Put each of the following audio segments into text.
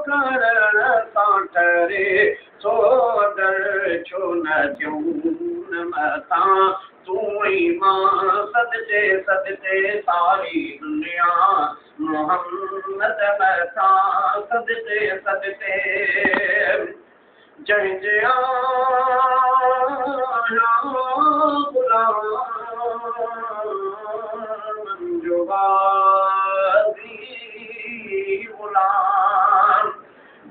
करण सां ठरे सोदर छो न थियूं मथां तूं ई मां सदके सदके सारी दुनिया मोहम्मद मथां सदके सदके जंहिंजे गुलाम जो बाज़ी गुलाम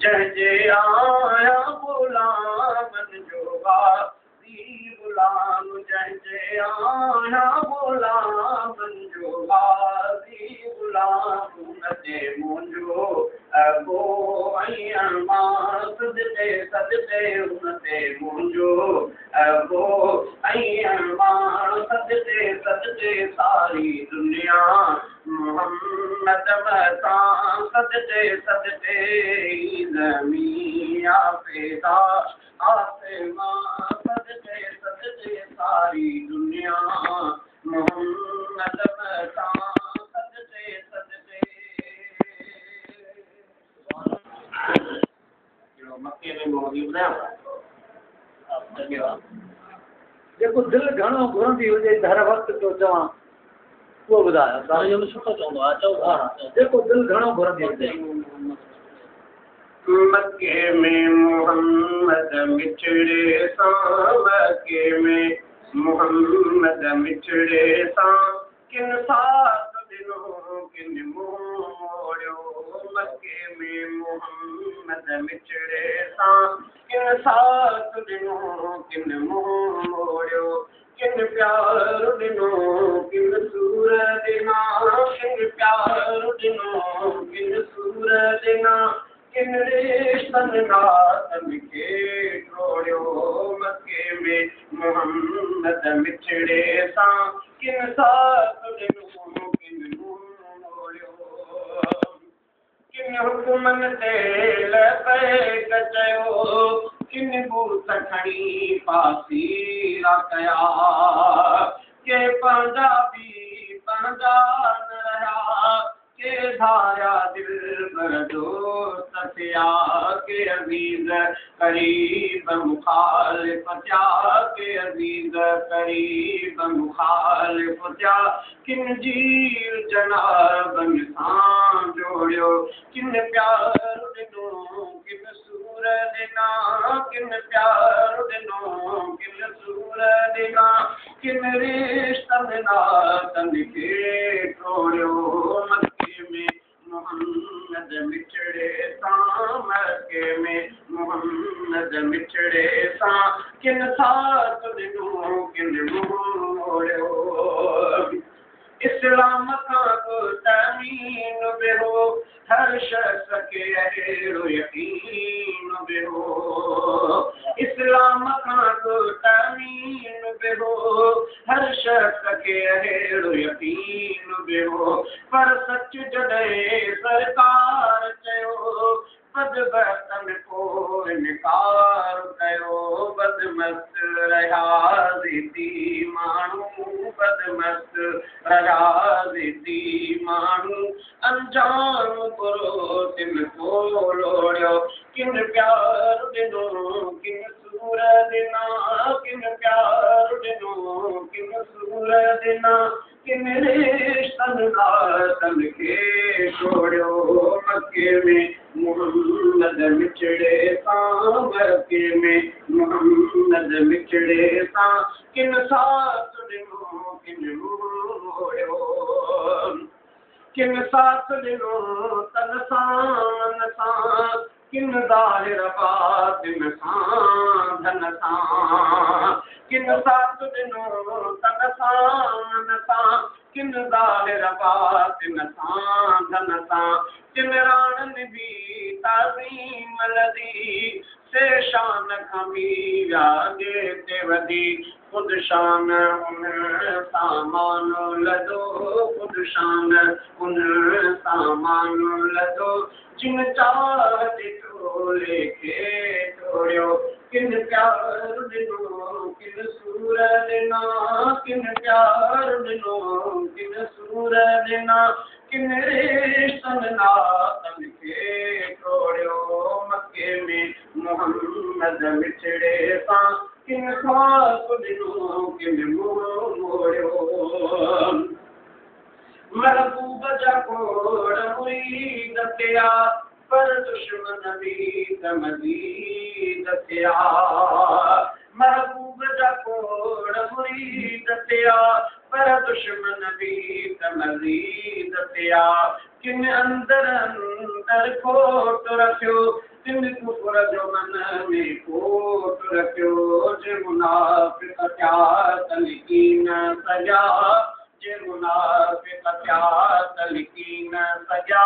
जंहिंजे आया गुलामनि जो बाज़ी गुलाम जंहिंजे आया गुलामनि जो बाज़ी गुलाम उनते मुंहिंजो अॻो ऐं मां सदके सदके उनते मुंहिंजो अॻो ऐं मां सदके सदके सारी दुनिया मोहम्मद मथां सदके सदके ज़मीन पैदा आसमां सदके सदके सारी दुनिया मोहम्मद मथां सदके सदके मक्के में मोदी ॿुधायो जेको दिलि घणो घुरंदी हुजे हर वक़्तु जो चवां उहो ॿुधायो सुठो चवंदो आहे चओ जेको दिलि घणो घुरंदी हुजे मक्के में मोहम्मद मिठड़े सां मक्के में मोहम्मद मिठड़े सां किन साथ ॾिनो किन मुंहुं मोड़ियो मक्के में मोहम्मद मिठड़े सां किन साथ ॾिनो किन मुंहुं मोड़ियो किन प्यार ॾिनो किन सूर ॾिना किन प्यार ॾिनो किन सूर ॾिना किन रेशमनि नातनि खे टोड़ियो मक्के में मोहम्मद मिठड़े सां किन साथ ॾिनो किन मुंहुं मोड़ियो किन हुकुमनि ते लबैक चयो किन बूत खणी पासीरा कया के पंहिंजा बि पंहिंजा न रहिया के धारिया दिल भर दोस्त थिया के अज़ीज़ क़रीब मुखालिफ़ थिया के अज़ीज़ क़रीब मुखालिफ़ थिया किन जीव जनाबनि सां जोड़ियो किन प्यार ॾिनो किन सूर ॾिना किन प्यार ॾिनो किन सूर ॾिना किन रिश्तनि नातनि खे टोड़ियो मक्के में मोहम्मद मिठड़े सां मक्के में मोहम्मद मिठड़े सां किन साथ ॾिनो किन मुंहुं मोड़ियो इस्लाम खां को तमीन बेहो हर शख़्स खे अहिड़ो यकीन बेहो इस्लाम खां को तमीन बेहो हर शख़्स खे अहिड़ो यकीन बेहो पर सच जॾहिं सरकार चयो बदबख़्तनि पोइ इनकार कयो बदमस्त रहिया ज़िद्दी माण्हू बदमस्त रहिया ज़िद्दी माण्हू अंजाम बुरो दिल को लोड़ियो किन प्यार ॾिनो किन सूर ॾिना किन प्यार ॾिनो किन सूर ॾिना किन रिश्तनि नातनि खे टोड़ियो मक्के में मोहम्मद मिठड़े सां मक्के में मोहम्मद मिठड़े सां किन साथ ॾिनो किन मुंहुं मोड़ियो किन साथ ॾिनो तन सां किन ज़ाहिर बातिन सां धन सां किन साथ ॾिनो तन सां किन ज़ाहिर बातिन सां धन सां किन राणनि बि ताज़ीम लधी से शान खमी व्यागे ते वधी ख़ुदि शान उन सामान लधो ख़ुदि शान उन सामान लधो जिन चाह ॾिठो लेखे टोड़ियो किन प्यार ॾिनो किन सूर ॾिना किन प्यार ॾिनो किन सूर ॾिना किन रिश्तनि नातनि खे टोड़ियो मोहम्मद मिठड़े सां किन खास ॾिनो किन मुंहुं मोड़ियो महबूब जा कोड़ मुरीद थिया पर दुश्मन बि त मज़ीद थिया महबूब जा कोड़ मुरीद थिया पर दुश्मन बि त मज़ीद थिया किन अंदर अंदर खोट रखियो किन कुफर जो मन में खोट रखियो जे मुनाफ़िक़ थिया तलकीन सजा जे मुनाफ़िक़ थिया तलकीन सजा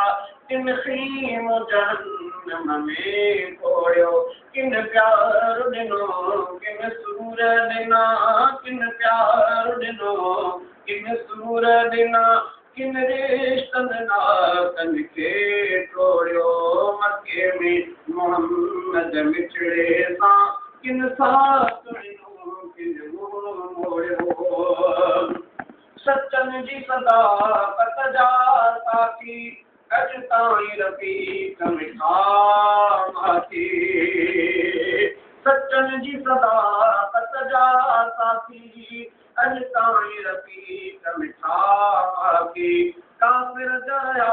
किन ख़ीम जहन्नम में पोड़ियो किन प्यार ॾिनो किन सूर ॾिना किन प्यार ॾिनो किन सूर ॾिना किन रिश्तनि नातनि खे टोड़ियो मके में मोहम्मद मिठड़े सां किन साथ ॾिनो किन मुंहुं मोड़ियो सचनि जी सदाकत जा साथी अॼु ताईं रफ़ीक मिठा माथी सचनि जी सदाकत जा साथी अॼु ताईं रफ़ीक मिठा माथी काफ़िर जा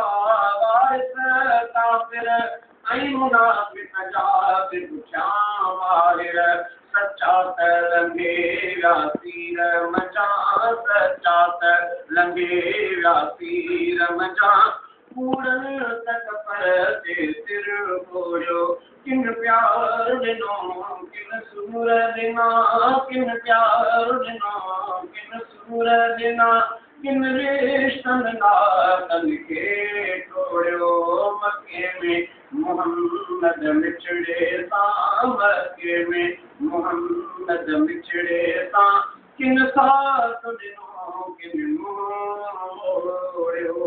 वारिस काफ़िर ऐं मुनाफ़िक़ जा बि पुठियां वारिर सच्चा त लंघे विया तीर मचा सच्चा त लंघे विया तीर मचा कूड़नि तक पर ते सिर फोड़ियो किन प्यार ॾिनो किन सूर ॾिना किन प्यार ॾिनो किन सूर ॾिना किन रिश्तनि नातनि खे टोड़ियो मके में मोहम्मद मिठड़े सां मके में मोहम्मद मिठड़े सां किन साथ ॾिनो किन मुंहुं मोड़ियो